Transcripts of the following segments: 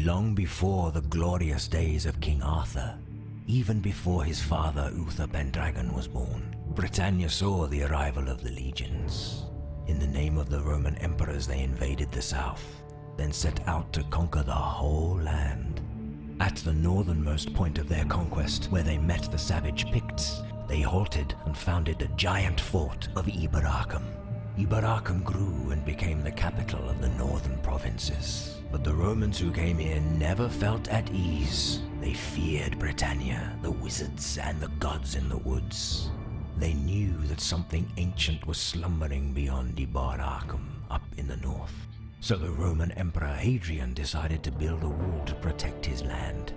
Long before the glorious days of King Arthur, even before his father Uther Pendragon was born, Britannia saw the arrival of the legions. In the name of the Roman emperors, they invaded the south, then set out to conquer the whole land. At the northernmost point of their conquest, where they met the savage Picts, they halted and founded a giant fort of Iberacum. Iberacum grew and became the capital of the northern provinces. But the Romans who came here never felt at ease. They feared Britannia, the wizards, and the gods in the woods. They knew that something ancient was slumbering beyond Iberacum, up in the north. So the Roman Emperor Hadrian decided to build a wall to protect his land.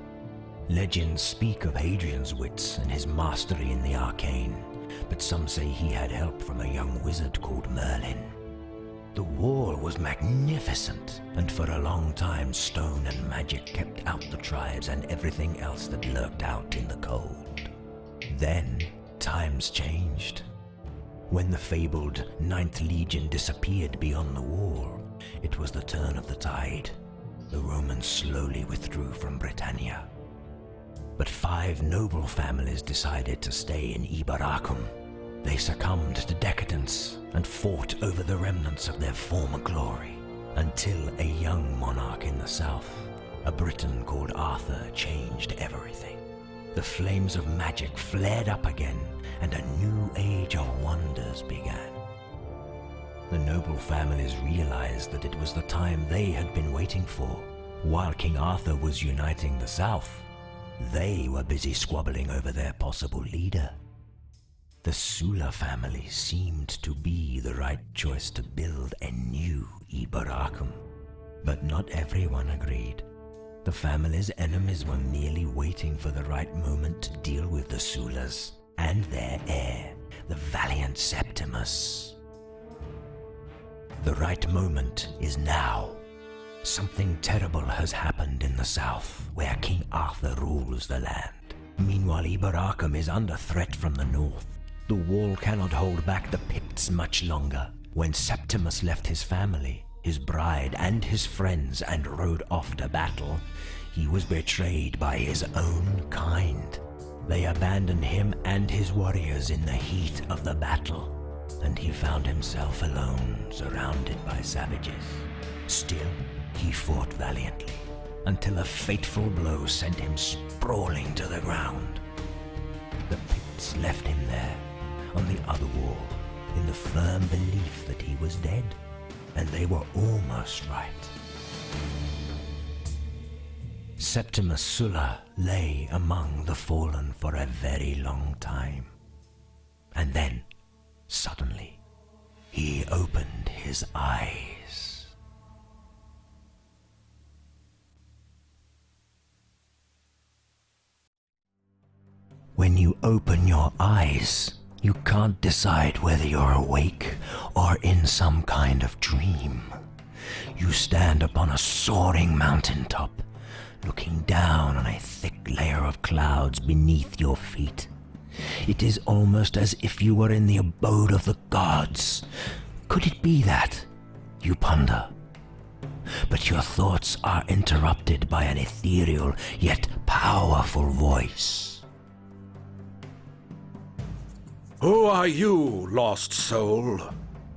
Legends speak of Hadrian's wits and his mastery in the arcane, but some say he had help from a young wizard called Merlin. The wall was magnificent, and for a long time stone and magic kept out the tribes and everything else that lurked out in the cold. Then times changed. When the fabled 9th Legion disappeared beyond the wall, it was the turn of the tide. The Romans slowly withdrew from Britannia. But 5 noble families decided to stay in Iberacum. They succumbed to decadence and fought over the remnants of their former glory, until a young monarch in the south, a Briton called Arthur, changed everything. The flames of magic flared up again, and a new age of wonders began. The noble families realized that it was the time they had been waiting for. While King Arthur was uniting the south, they were busy squabbling over their possible leader. The Sulla family seemed to be the right choice to build a new Iberacum, but not everyone agreed. The family's enemies were merely waiting for the right moment to deal with the Sullas and their heir, the valiant Septimus. The right moment is now. Something terrible has happened in the south, where King Arthur rules the land. Meanwhile, Iberacum is under threat from the north. The wall cannot hold back the Picts much longer. When Septimus left his family, his bride, and his friends and rode off to battle, he was betrayed by his own kind. They abandoned him and his warriors in the heat of the battle, and he found himself alone, surrounded by savages. Still, he fought valiantly, until a fateful blow sent him sprawling to the ground. The Picts left him there, on the other wall, in the firm belief that he was dead, and they were almost right. Septimus Sulla lay among the fallen for a very long time, and then, suddenly, he opened his eyes. When you open your eyes, you can't decide whether you're awake or in some kind of dream. You stand upon a soaring mountaintop, looking down on a thick layer of clouds beneath your feet. It is almost as if you were in the abode of the gods. Could it be that? You ponder. But your thoughts are interrupted by an ethereal yet powerful voice. Who are you, lost soul?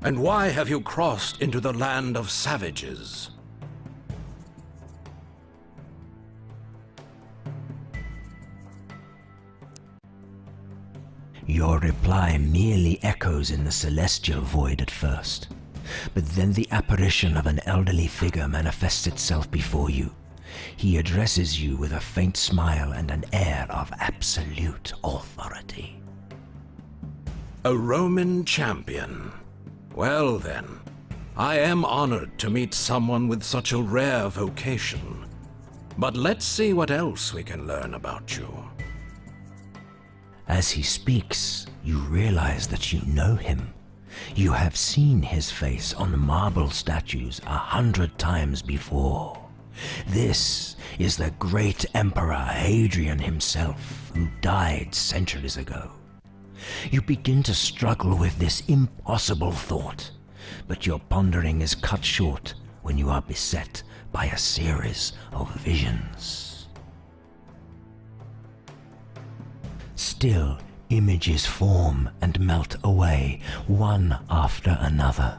And why have you crossed into the land of savages? Your reply merely echoes in the celestial void at first, but then the apparition of an elderly figure manifests itself before you. He addresses you with a faint smile and an air of absolute authority. A Roman champion. Well then, I am honored to meet someone with such a rare vocation. But let's see what else we can learn about you. As he speaks, you realize that you know him. You have seen his face on marble statues 100 times before. This is the great Emperor Hadrian himself, who died centuries ago. You begin to struggle with this impossible thought, but your pondering is cut short when you are beset by a series of visions. Still, images form and melt away, one after another.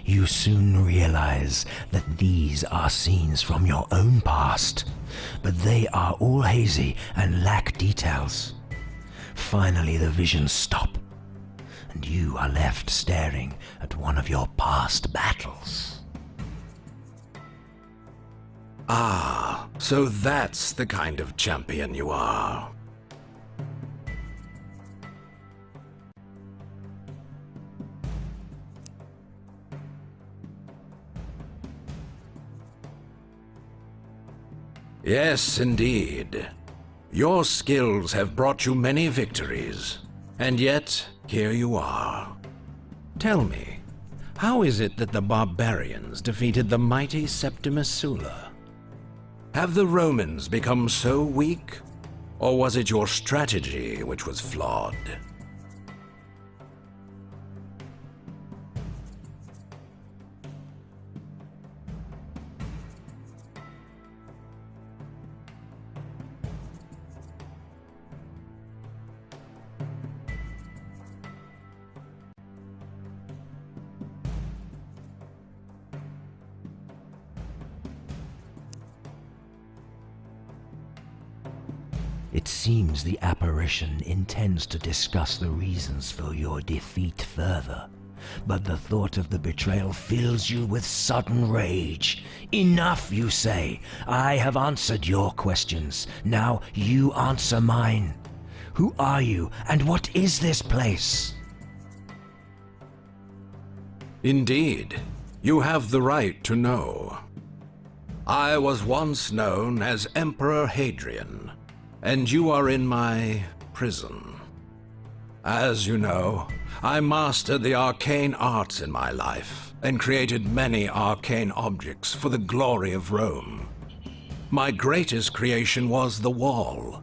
You soon realize that these are scenes from your own past, but they are all hazy and lack details. Finally, the visions stop, and you are left staring at one of your past battles. Ah, so that's the kind of champion you are. Yes, indeed. Your skills have brought you many victories, and yet here you are. Tell me, how is it that the barbarians defeated the mighty Septimus Sulla? Have the Romans become so weak, or was it your strategy which was flawed? It seems the apparition intends to discuss the reasons for your defeat further, but the thought of the betrayal fills you with sudden rage. Enough, you say. I have answered your questions. Now you answer mine. Who are you, and what is this place? Indeed, you have the right to know. I was once known as Emperor Hadrian, and you are in my prison. As you know, I mastered the arcane arts in my life and created many arcane objects for the glory of Rome. My greatest creation was the wall,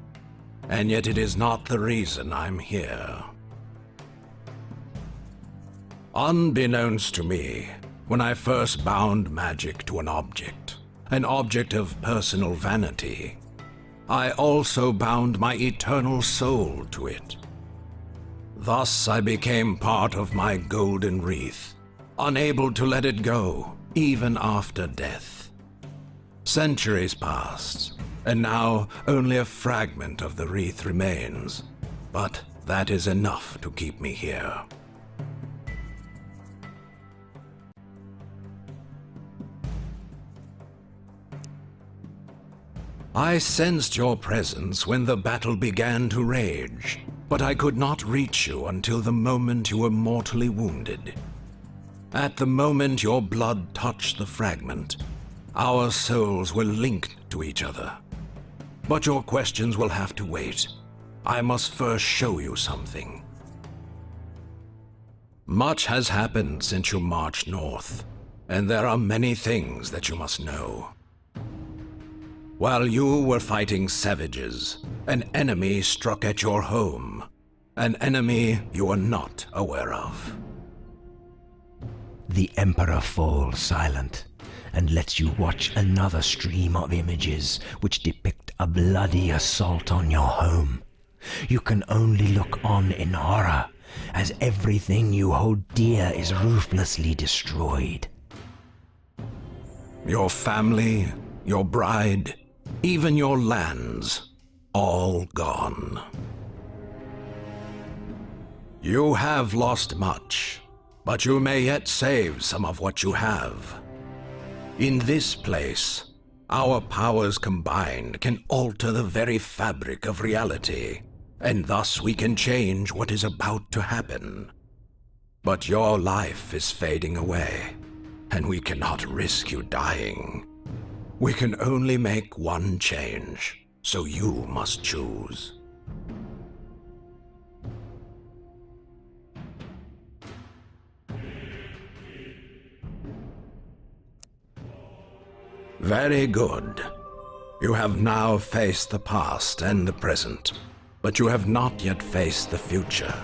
and yet it is not the reason I'm here. Unbeknownst to me, when I first bound magic to an object of personal vanity, I also bound my eternal soul to it. Thus I became part of my golden wreath, unable to let it go, even after death. Centuries passed, and now only a fragment of the wreath remains, but that is enough to keep me here. I sensed your presence when the battle began to rage, but I could not reach you until the moment you were mortally wounded. At the moment your blood touched the fragment, our souls were linked to each other. But your questions will have to wait. I must first show you something. Much has happened since you marched north, and there are many things that you must know. While you were fighting savages, an enemy struck at your home. An enemy you are not aware of. The Emperor falls silent and lets you watch another stream of images which depict a bloody assault on your home. You can only look on in horror as everything you hold dear is ruthlessly destroyed. Your family, your bride, even your lands, all gone. You have lost much, but you may yet save some of what you have. In this place, our powers combined can alter the very fabric of reality, and thus we can change what is about to happen. But your life is fading away, and we cannot risk you dying. We can only make one change, so you must choose. Very good. You have now faced the past and the present, but you have not yet faced the future,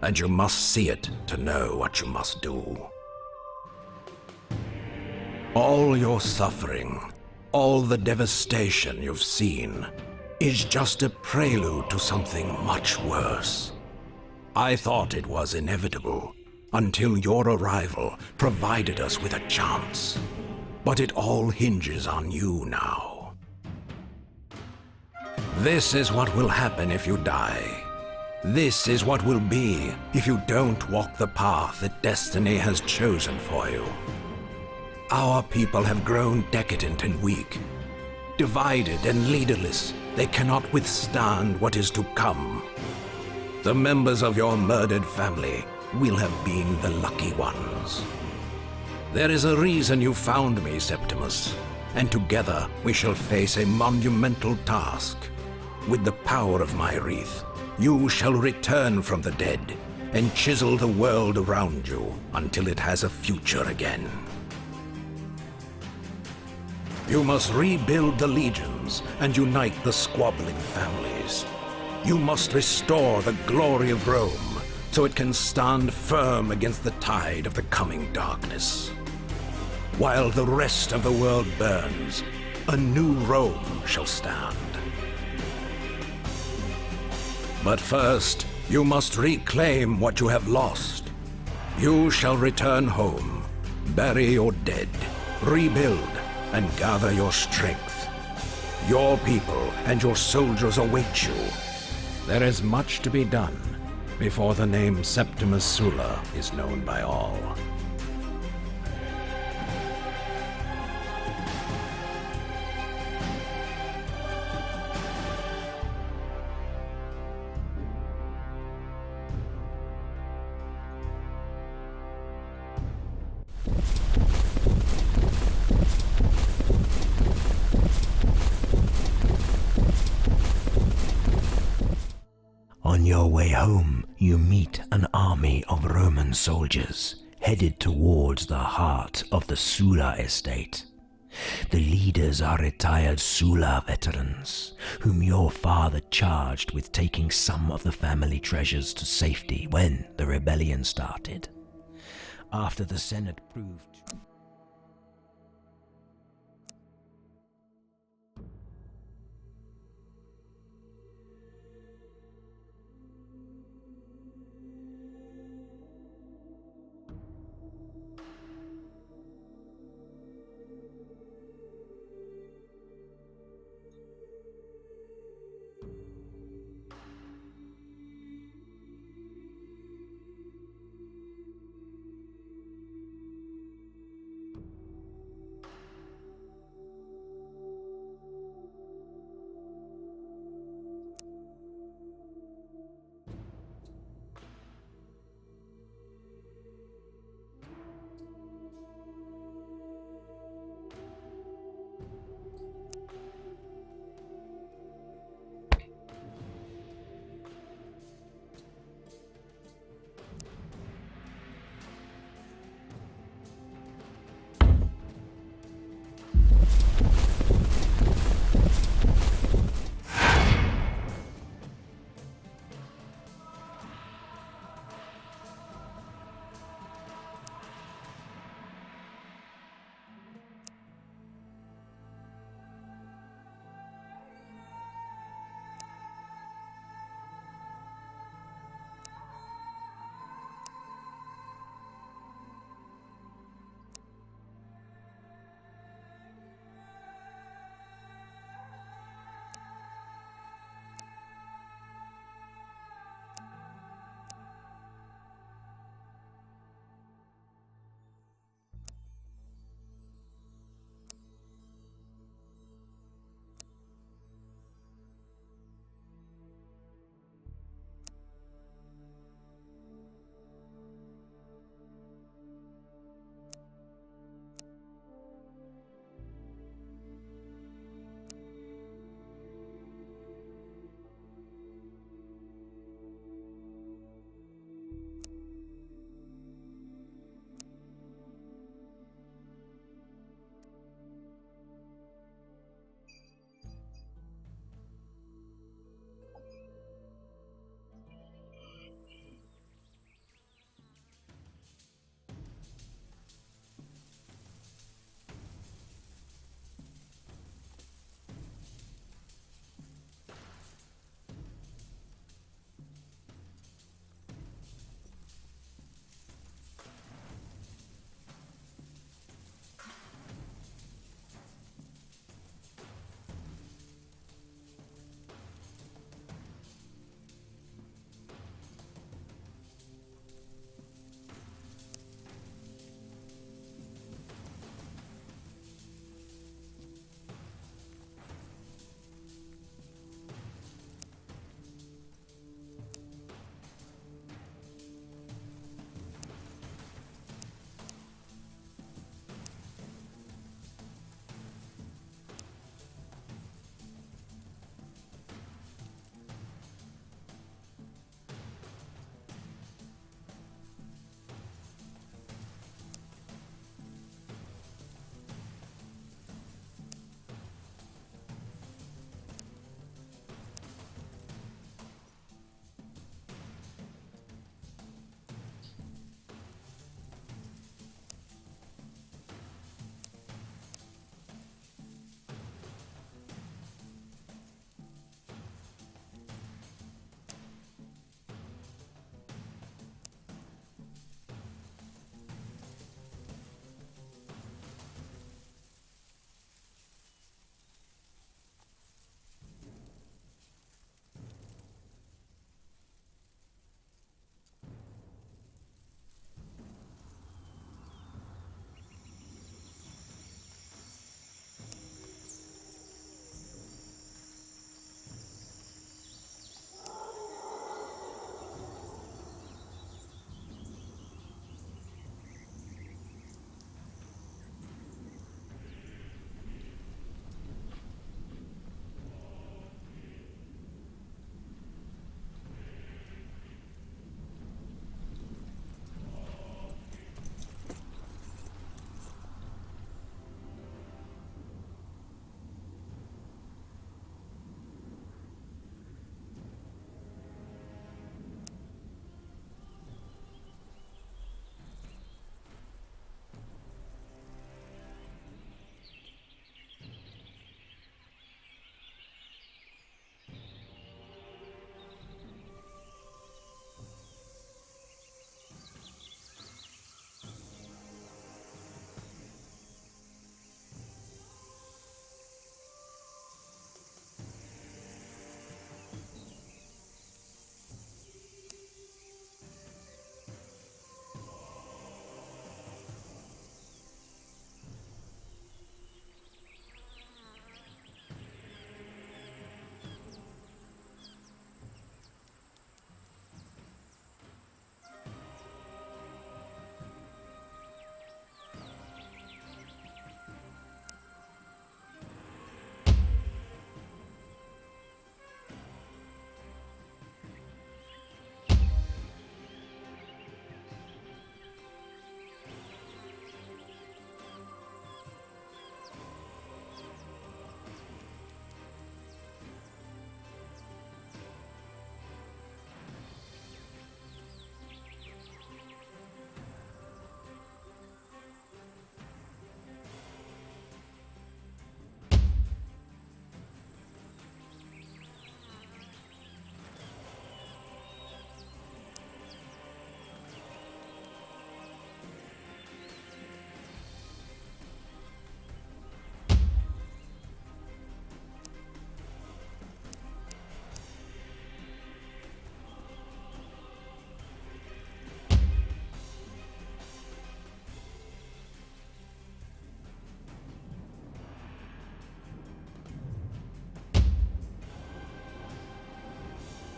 and you must see it to know what you must do. All your suffering, all the devastation you've seen, is just a prelude to something much worse. I thought it was inevitable, until your arrival provided us with a chance. But it all hinges on you now. This is what will happen if you die. This is what will be if you don't walk the path that destiny has chosen for you. Our people have grown decadent and weak. Divided and leaderless, they cannot withstand what is to come. The members of your murdered family will have been the lucky ones. There is a reason you found me, Septimus, and together we shall face a monumental task. With the power of my wreath, you shall return from the dead and chisel the world around you until it has a future again. You must rebuild the legions and unite the squabbling families. You must restore the glory of Rome so it can stand firm against the tide of the coming darkness. While the rest of the world burns, a new Rome shall stand. But first, you must reclaim what you have lost. You shall return home, bury your dead, rebuild, and gather your strength. Your people and your soldiers await you. There is much to be done before the name Septimus Sulla is known by all. On your way home, you meet an army of Roman soldiers headed towards the heart of the Sulla estate. The leaders are retired Sulla veterans, whom your father charged with taking some of the family treasures to safety when the rebellion started. After the Senate proved...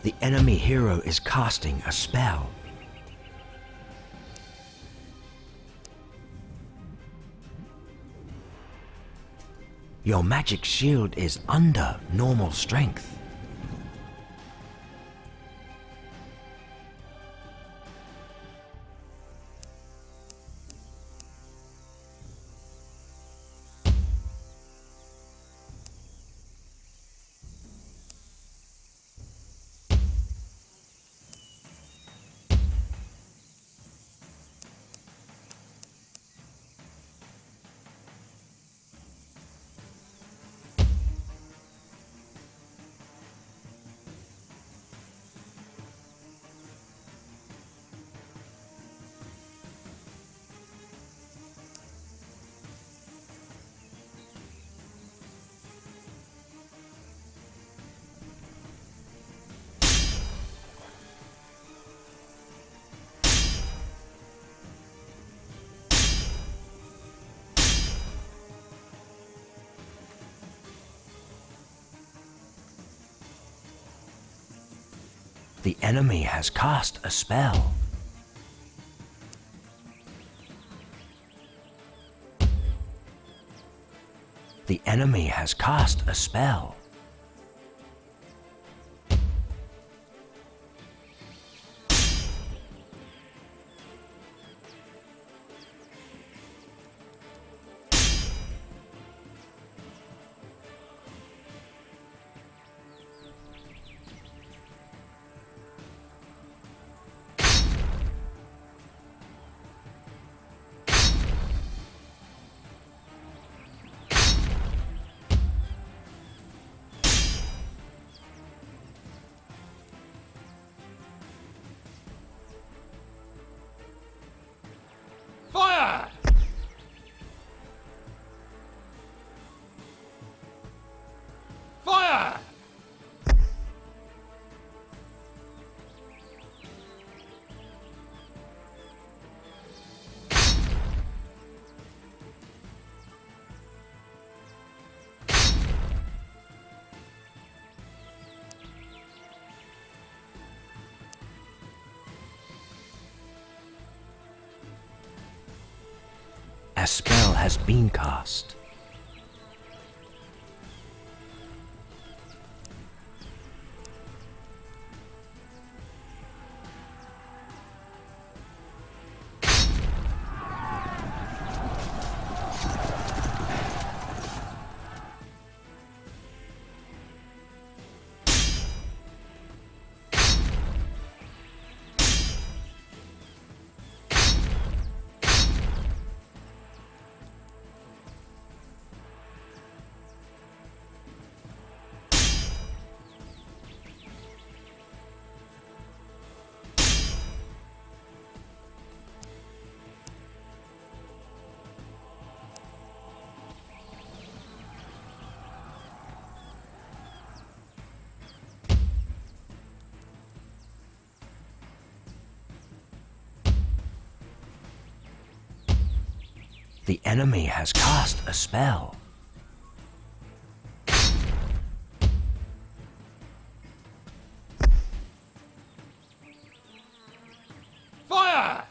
The enemy hero is casting a spell. Your magic shield is under normal strength. The enemy has cast a spell. The enemy has cast a spell. Fire! Fire! A spell has been cast. The enemy has cast a spell. Fire!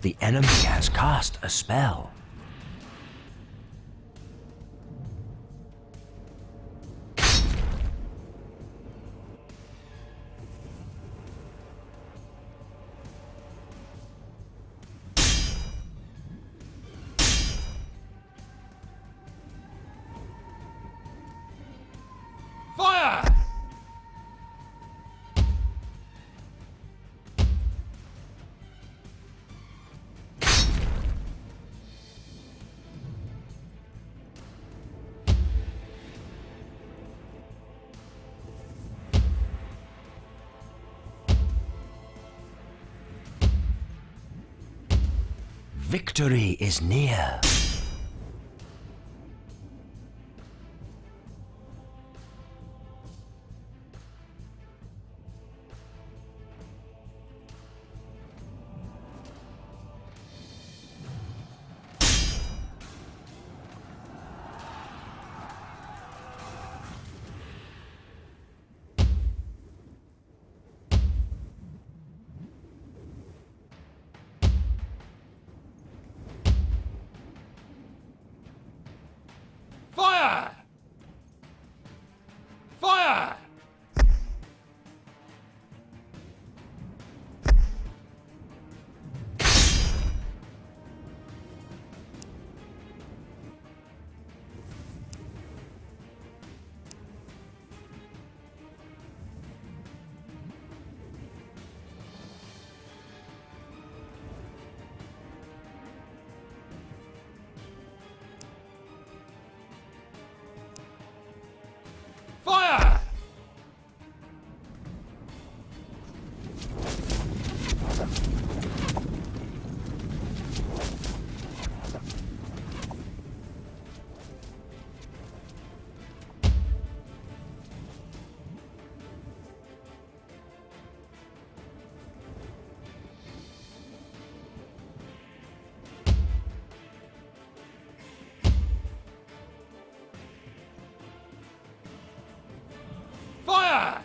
The enemy has cast a spell. Fire! Victory is near. Fire! Fire! Fire! Fire!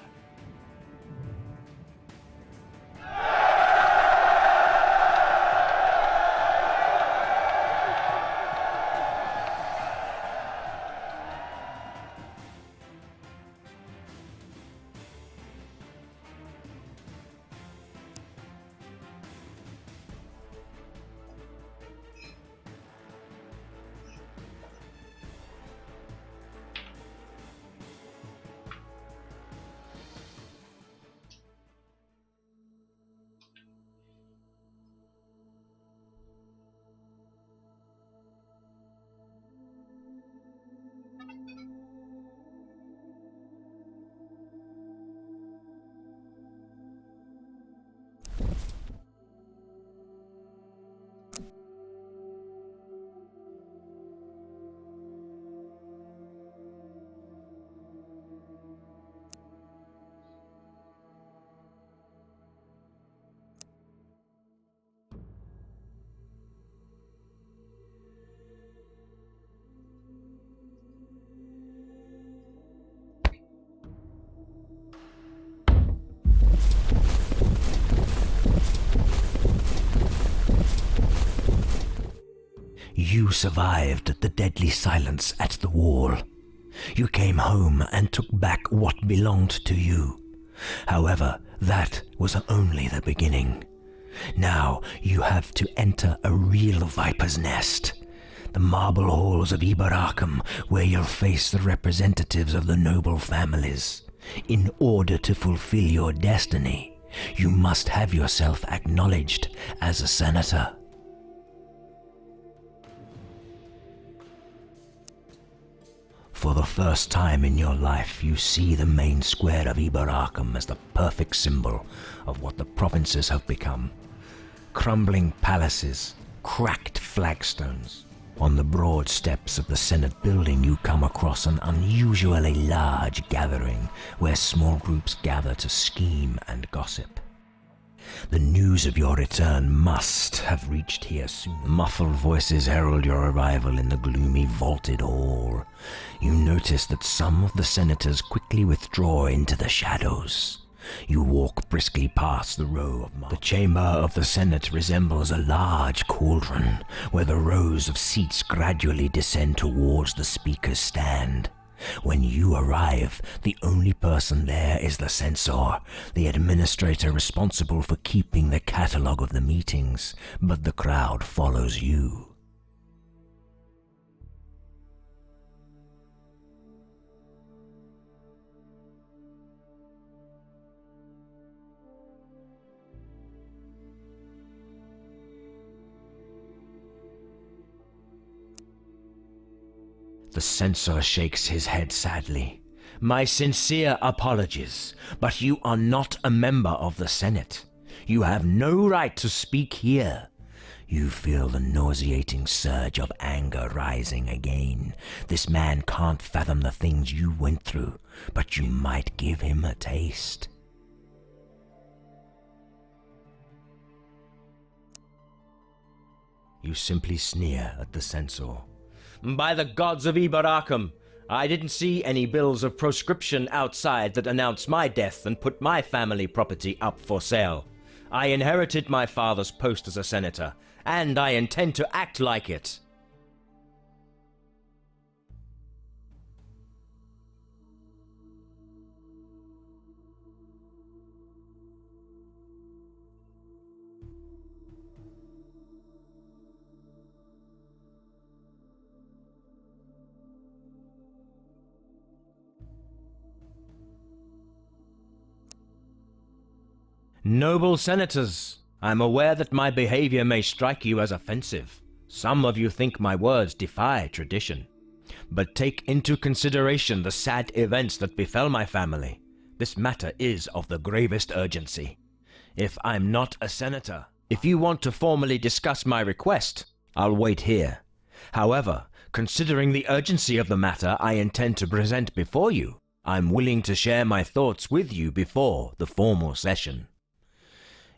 You survived the deadly silence at the wall. You came home and took back what belonged to you. However, that was only the beginning. Now you have to enter a real viper's nest. The marble halls of Ibaracum, where you'll face the representatives of the noble families. In order to fulfill your destiny, you must have yourself acknowledged as a senator. For the first time in your life, you see the main square of Ibaracum as the perfect symbol of what the provinces have become. Crumbling palaces, cracked flagstones. On the broad steps of the Senate building, you come across an unusually large gathering where small groups gather to scheme and gossip. The news of your return must have reached here soon. Muffled voices herald your arrival in the gloomy vaulted hall. You notice that some of the senators quickly withdraw into the shadows. You walk briskly past the row of The chamber of the Senate resembles a large cauldron, where the rows of seats gradually descend towards the speaker's stand. When you arrive, the only person there is the censor, the administrator responsible for keeping the catalogue of the meetings, but the crowd follows you. The censor shakes his head sadly. My sincere apologies, but you are not a member of the Senate. You have no right to speak here. You feel the nauseating surge of anger rising again. This man can't fathom the things you went through, but you might give him a taste. You simply sneer at the censor. By the gods of Ibaracum, I didn't see any bills of proscription outside that announced my death and put my family property up for sale. I inherited my father's post as a senator, and I intend to act like it. Noble senators, I'm aware that my behavior may strike you as offensive. Some of you think my words defy tradition. But take into consideration the sad events that befell my family. This matter is of the gravest urgency. If I'm not a senator, if you want to formally discuss my request, I'll wait here. However, considering the urgency of the matter I intend to present before you, I'm willing to share my thoughts with you before the formal session.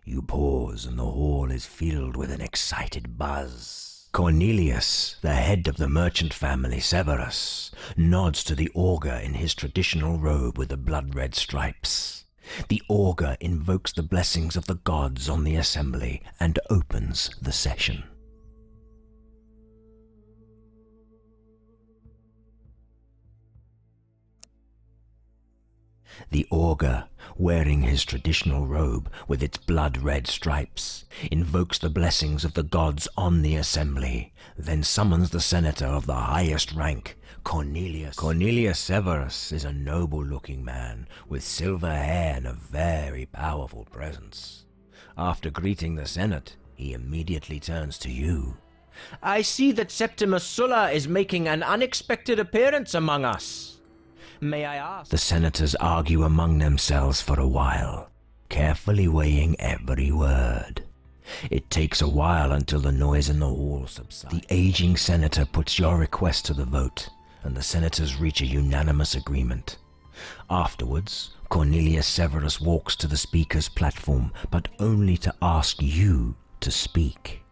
You pause and the hall is filled with an excited buzz. Cornelius, the head of the merchant family Severus, nods to the augur in his traditional robe with the blood-red stripes. The augur invokes the blessings of the gods on the assembly and opens the session. The augur, wearing his traditional robe with its blood-red stripes, invokes the blessings of the gods on the assembly, then summons the senator of the highest rank, Cornelius. Cornelius Severus is a noble-looking man with silver hair and a very powerful presence. After greeting the Senate, he immediately turns to you. I see that Septimus Sulla is making an unexpected appearance among us. May I ask? The senators argue among themselves for a while, carefully weighing every word. It takes a while until the noise in the hall subsides. The aging senator puts your request to the vote, and the senators reach a unanimous agreement. Afterwards, Cornelius Severus walks to the speaker's platform, but only to ask you to speak.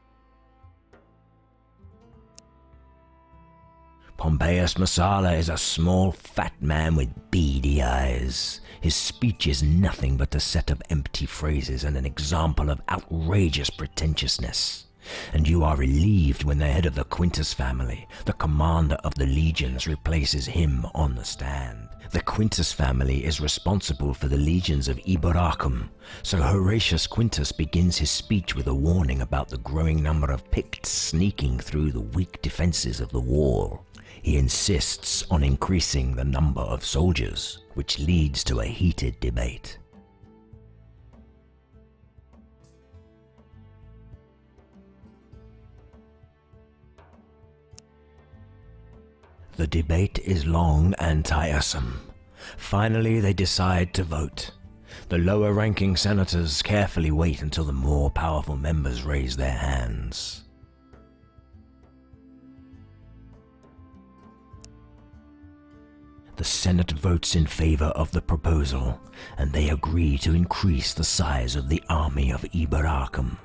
Pompeius Messala is a small, fat man with beady eyes. His speech is nothing but a set of empty phrases and an example of outrageous pretentiousness. And you are relieved when the head of the Quintus family, the commander of the legions, replaces him on the stand. The Quintus family is responsible for the legions of Iberacum, so Horatius Quintus begins his speech with a warning about the growing number of Picts sneaking through the weak defenses of the wall. He insists on increasing the number of soldiers, which leads to a heated debate. The debate is long and tiresome. Finally, they decide to vote. The lower-ranking senators carefully wait until the more powerful members raise their hands. The Senate votes in favor of the proposal, and they agree to increase the size of the army of Iberacum.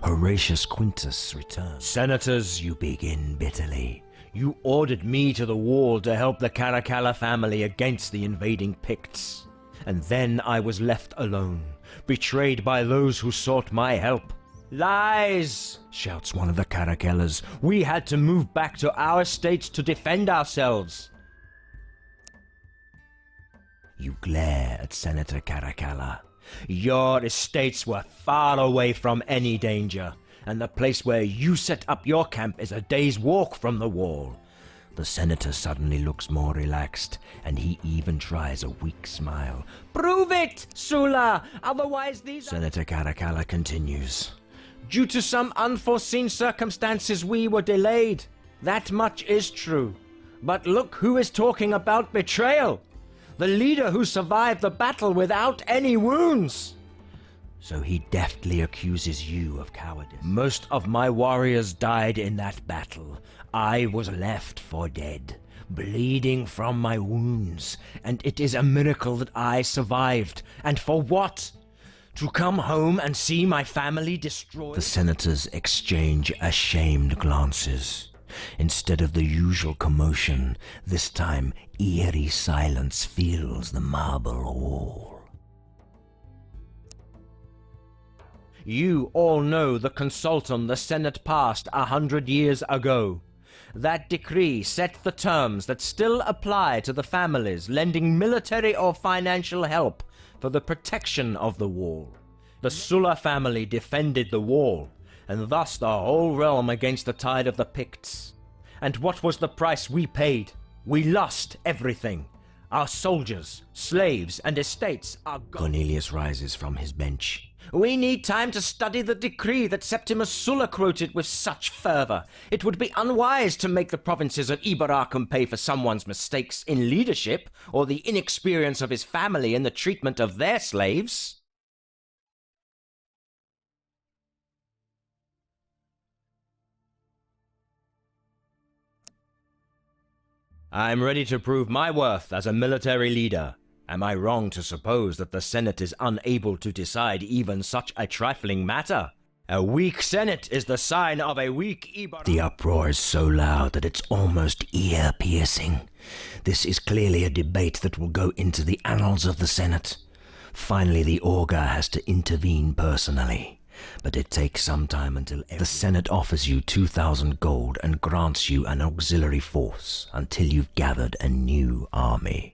Horatius Quintus returns. Senators, you begin bitterly. You ordered me to the wall to help the Caracalla family against the invading Picts. and then I was left alone, betrayed by those who sought my help. Lies, shouts one of the Carakellas. We had to move back to our states to defend ourselves. You glare at Senator Caracalla. Your estates were far away from any danger, and the place where you set up your camp is a day's walk from the wall. The senator suddenly looks more relaxed, and he even tries a weak smile. Prove it, Sula! Otherwise these... Senator Caracalla continues. Due to some unforeseen circumstances we were delayed. That much is true. But look who is talking about betrayal. The leader who survived the battle without any wounds. So he deftly accuses you of cowardice. Most of my warriors died in that battle. I was left for dead, bleeding from my wounds, and it is a miracle that I survived. And for what? To come home and see my family destroyed? The senators exchange ashamed glances. Instead of the usual commotion, this time eerie silence fills the marble wall. You all know the consultum the Senate passed 100 years ago. That decree set the terms that still apply to the families lending military or financial help for the protection of the wall. The Sulla family defended the wall, and thus the whole realm against the tide of the Picts. And what was the price we paid? We lost everything. Our soldiers, slaves, and estates are gone. Cornelius rises from his bench. We need time to study the decree that Septimus Sulla quoted with such fervor. It would be unwise to make the provinces of Iberacum pay for someone's mistakes in leadership, or the inexperience of his family in the treatment of their slaves. I'm ready to prove my worth as a military leader. Am I wrong to suppose that the Senate is unable to decide even such a trifling matter? A weak Senate is the sign of a weak Ibarra. The uproar is so loud that it's almost ear-piercing. This is clearly a debate that will go into the annals of the Senate. Finally, the augur has to intervene personally. But it takes some time until the Senate offers you 2,000 gold and grants you an auxiliary force until you've gathered a new army.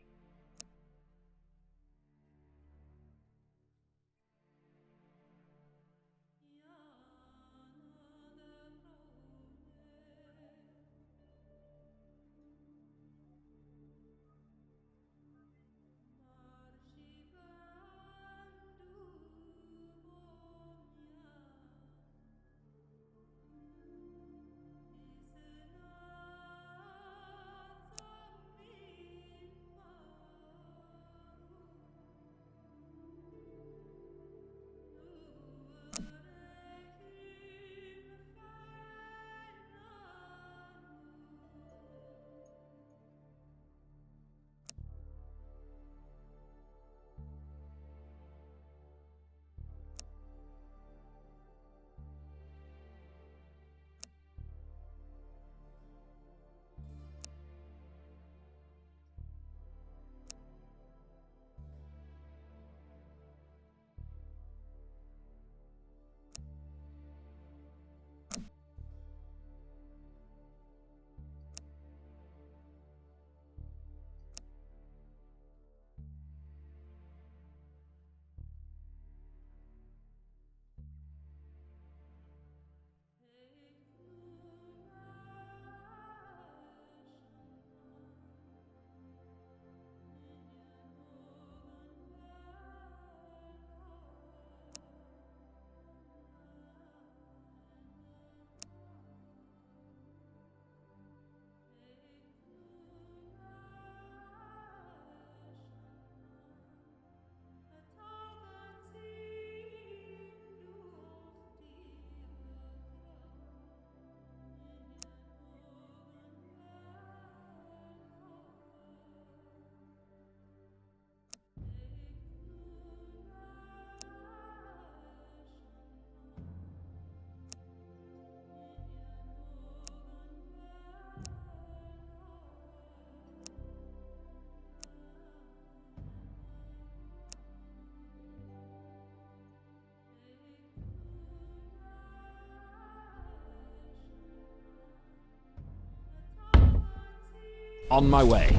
On my way.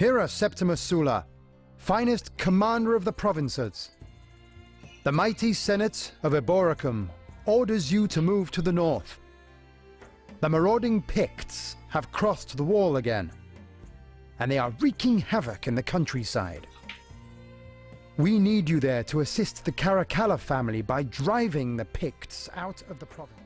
Hera Septimus Sula, finest commander of the provinces. The mighty Senate of Eboracum orders you to move to the north. The marauding Picts have crossed the wall again, and they are wreaking havoc in the countryside. We need you there to assist the Caracalla family by driving the Picts out of the province.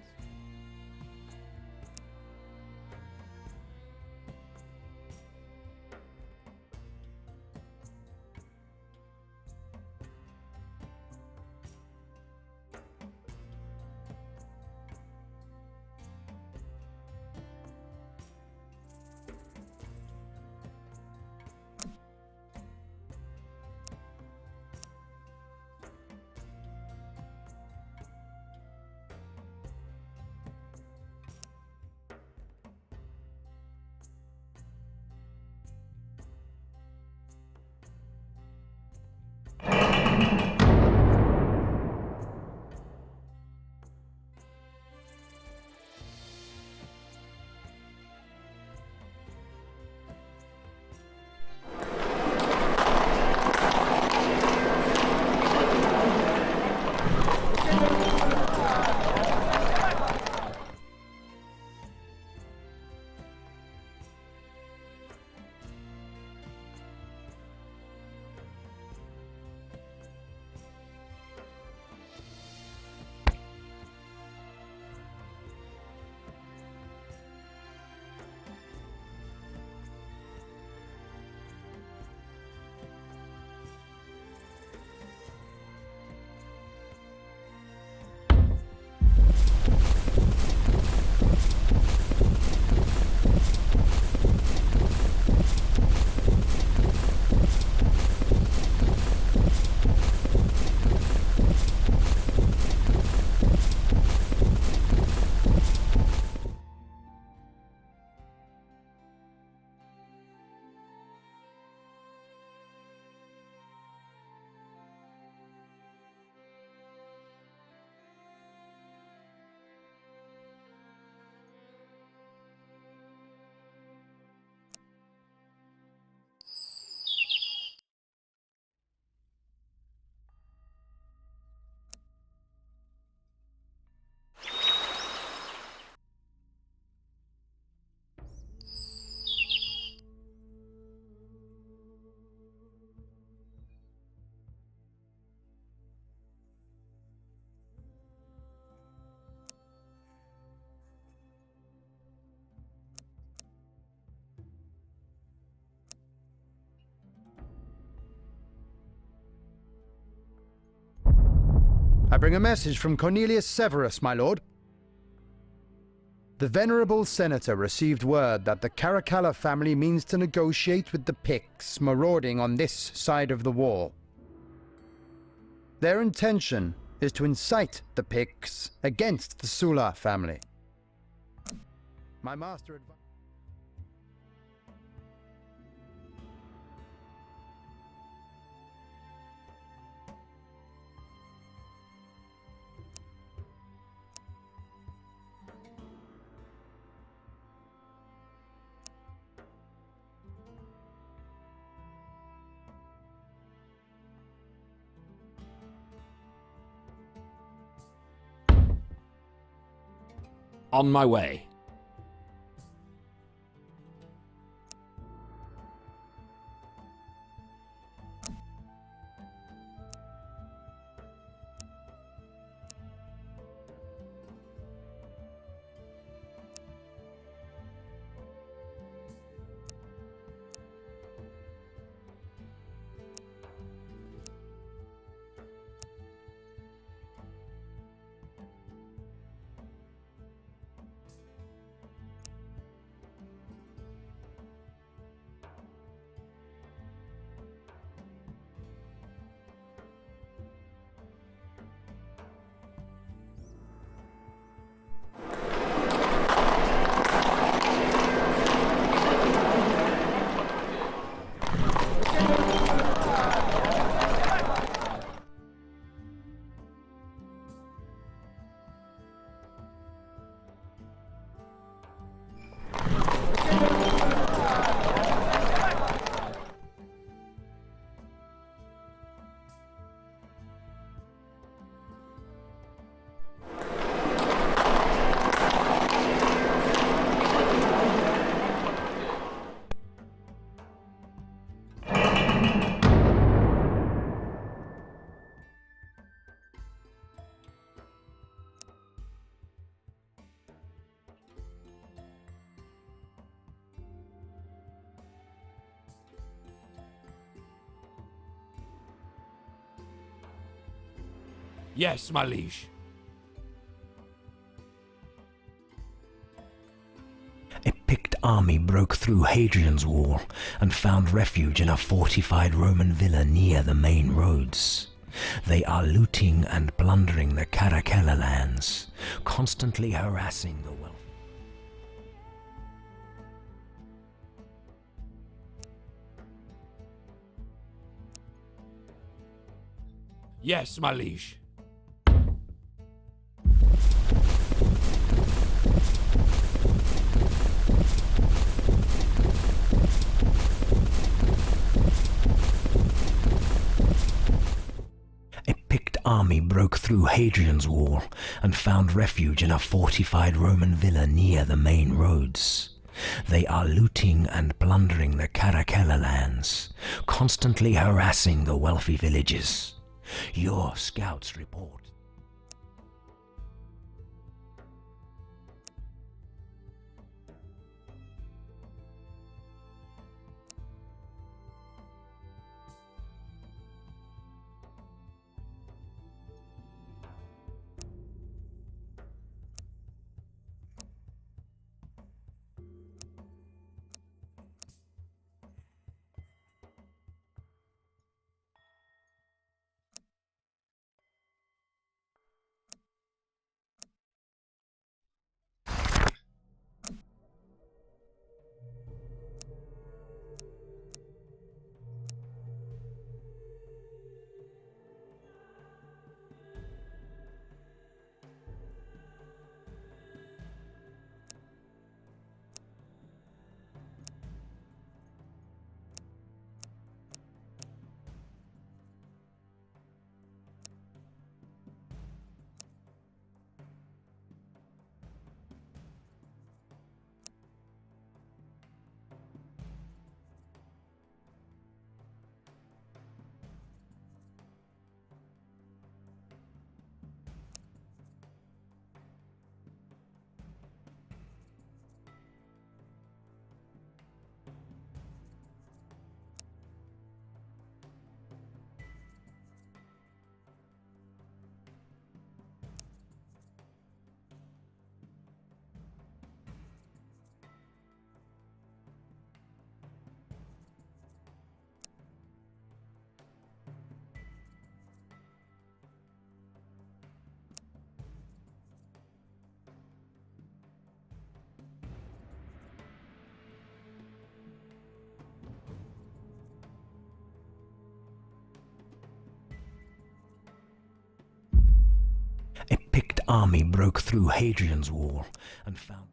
bring a message from Cornelius Severus, my lord. The venerable senator received word that the Caracalla family means to negotiate with the Picts marauding on this side of the wall. Their intention is to incite the Picts against the Sulla family. My master advised. On my way. Yes, my liege. A picked army broke through Hadrian's wall and found refuge in a fortified Roman villa near the main roads. They are looting and plundering the Caracalla lands, constantly harassing the wealthy. Yes, my liege. A picked army broke through Hadrian's wall and found refuge in a fortified Roman villa near the main roads. They are looting and plundering the Caracalla lands, constantly harassing the wealthy villages. Your scouts report. army broke through Hadrian's wall and found...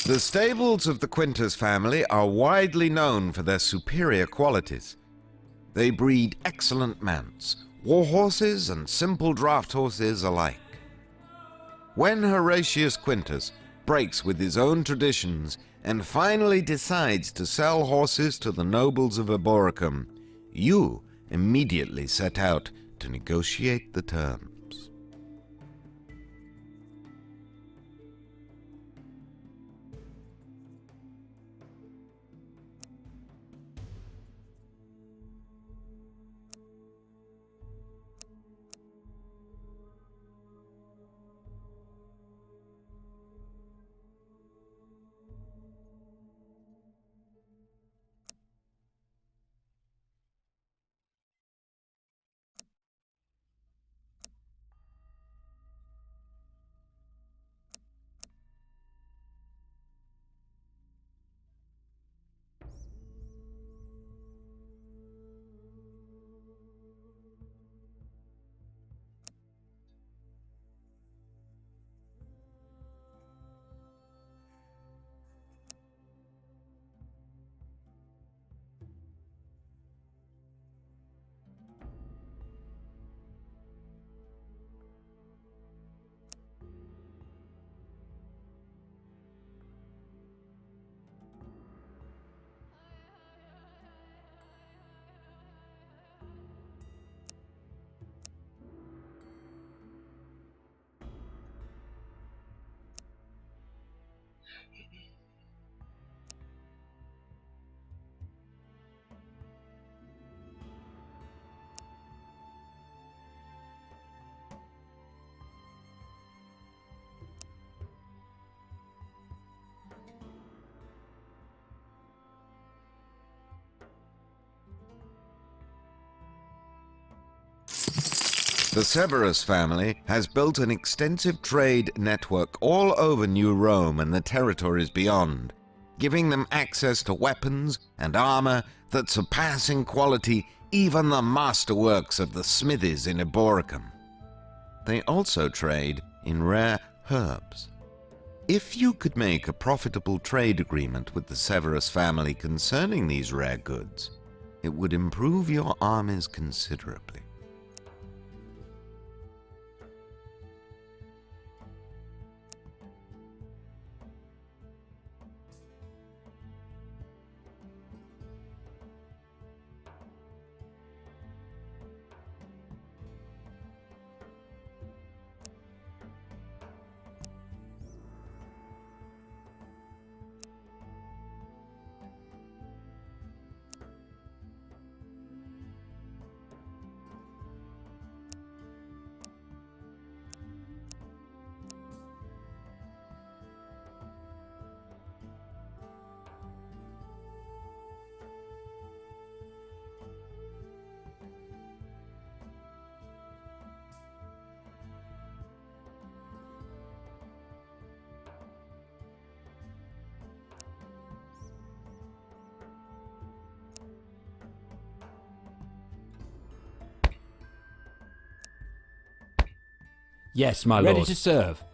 The stables of the Quintus family are widely known for their superior qualities. They breed excellent mounts, war horses and simple draft horses alike. When Horatius Quintus breaks with his own traditions and finally decides to sell horses to the nobles of Eboracum, you immediately set out to negotiate the terms. The Severus family has built an extensive trade network all over New Rome and the territories beyond, giving them access to weapons and armor that surpass in quality even the masterworks of the smithies in Eboracum. They also trade in rare herbs. If you could make a profitable trade agreement with the Severus family concerning these rare goods, it would improve your armies considerably. Yes, my Ready lord. to serve.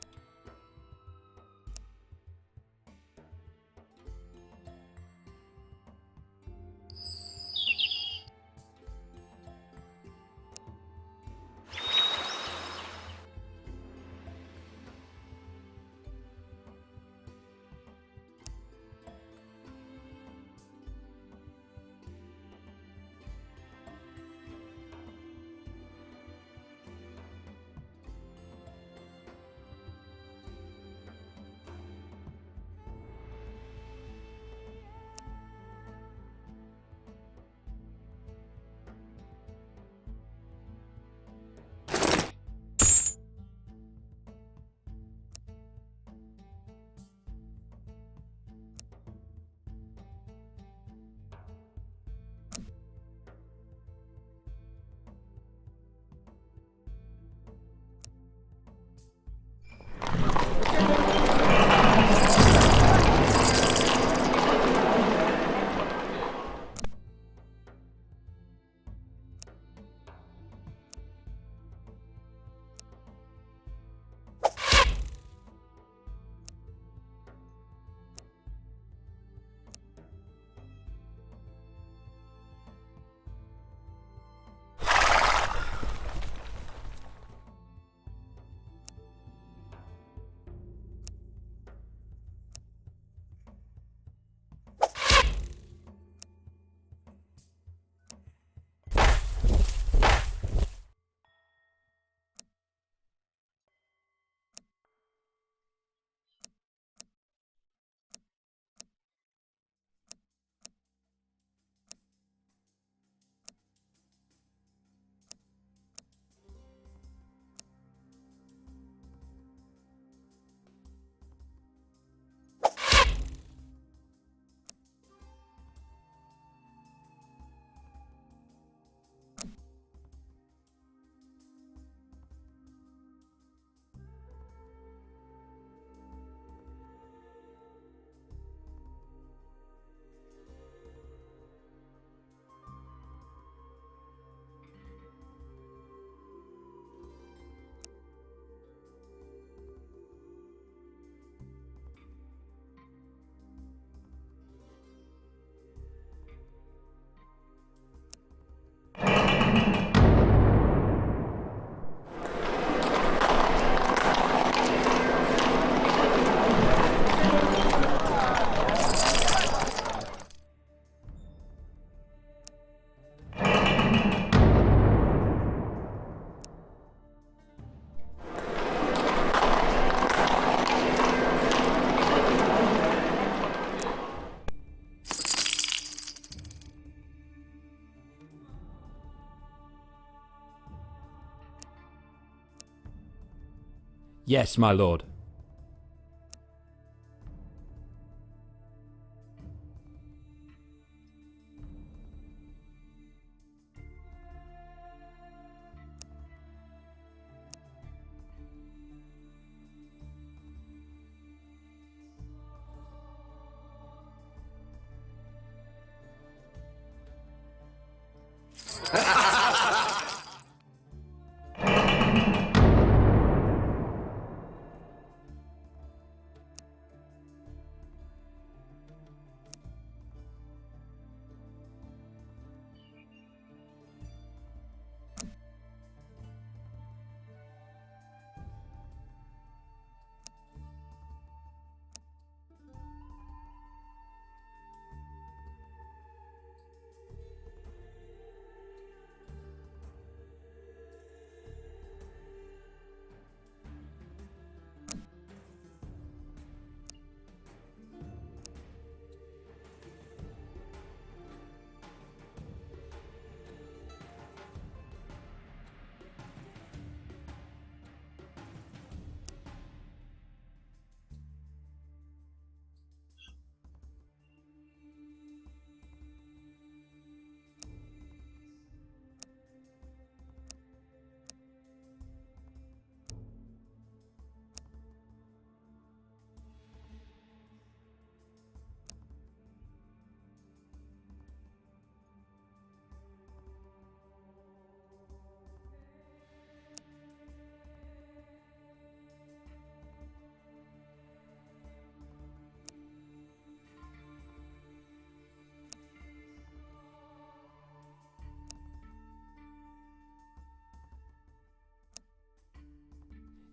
Yes, my lord.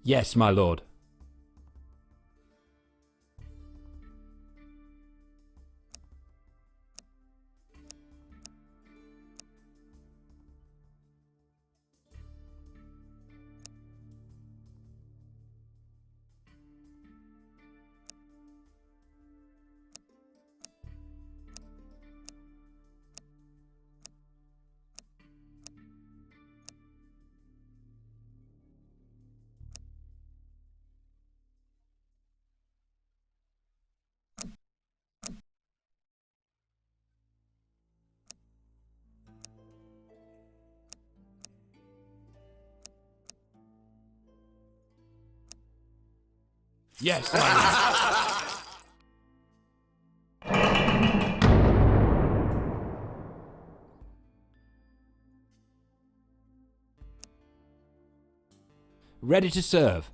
Yes, my lord. Yes, my lord. Ready to serve.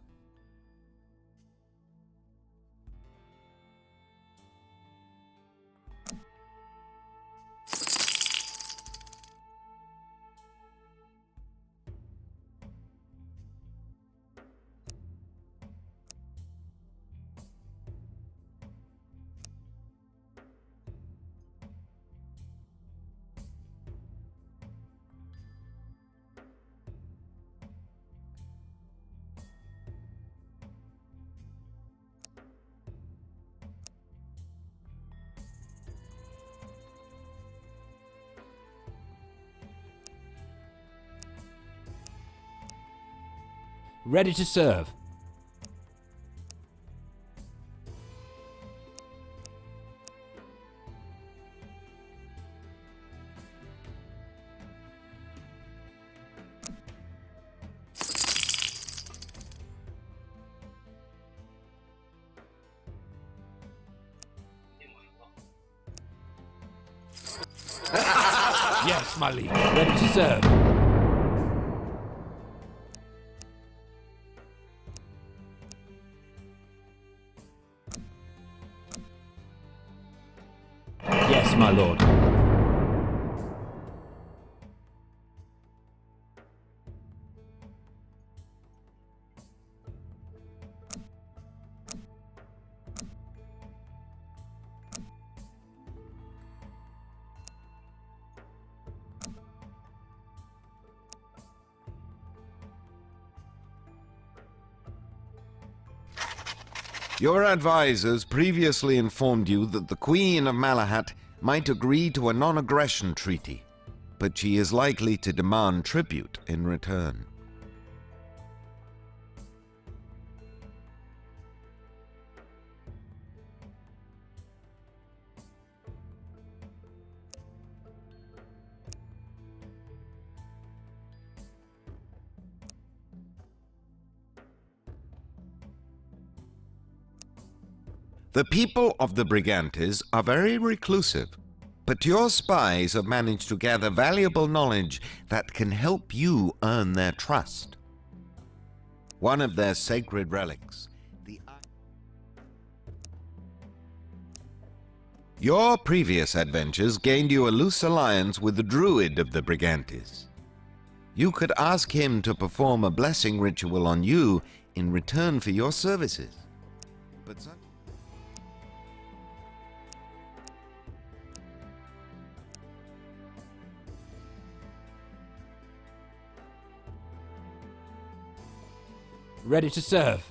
Ready to serve. Yes, my liege. Ready to serve. Yes, my lord. Your advisors previously informed you that the Queen of Malahat might agree to a non-aggression treaty, but she is likely to demand tribute in return. The people of the Brigantes are very reclusive, but your spies have managed to gather valuable knowledge that can help you earn their trust. One of their sacred relics, Your previous adventures gained you a loose alliance with the Druid of the Brigantes. You could ask him to perform a blessing ritual on you in return for your services. But Ready to serve.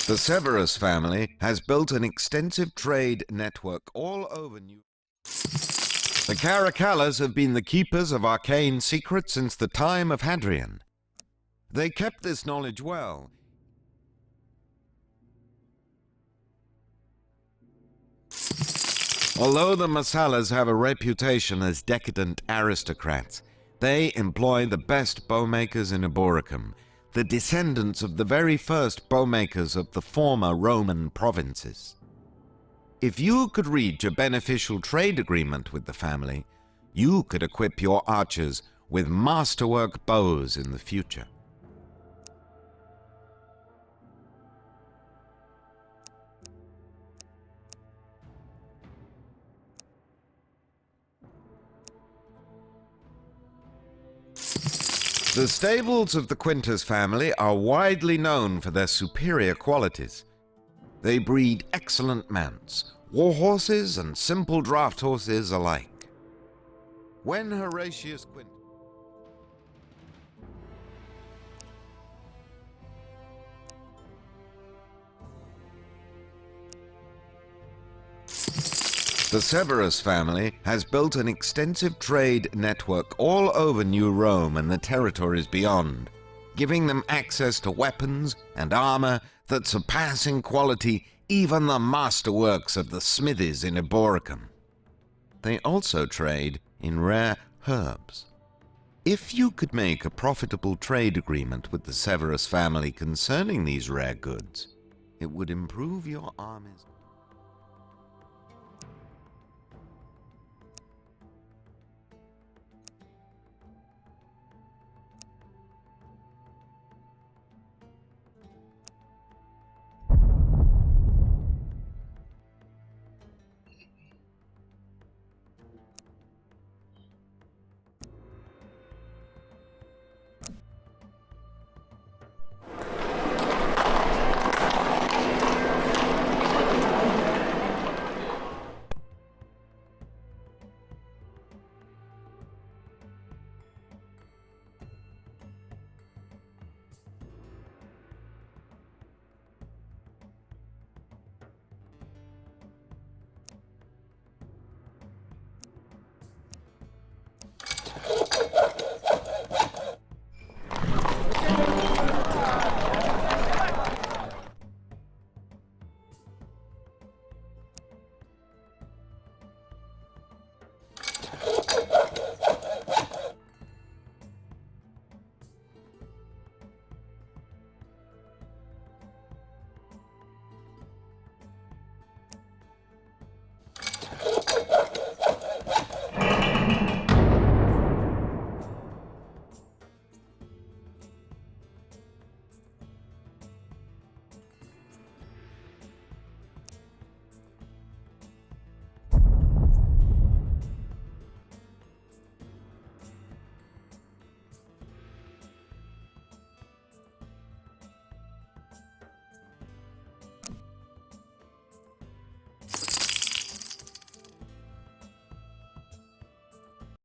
the Severus family has built an extensive trade network all over New. The Caracallas have been the keepers of arcane secrets since the time of Hadrian. They kept this knowledge well. Although the Massalas have a reputation as decadent aristocrats, they employ the best bowmakers in Eboracum, the descendants of the very first bowmakers of the former Roman provinces. If you could reach a beneficial trade agreement with the family, you could equip your archers with masterwork bows in the future. The stables of the Quintus family are widely known for their superior qualities. They breed excellent mounts, war horses and simple draft horses alike. When Horatius Quintus... The Severus family has built an extensive trade network all over New Rome and the territories beyond, giving them access to weapons and armor that surpass in quality even the masterworks of the smithies in Eboracum. They also trade in rare herbs. If you could make a profitable trade agreement with the Severus family concerning these rare goods, it would improve your army's...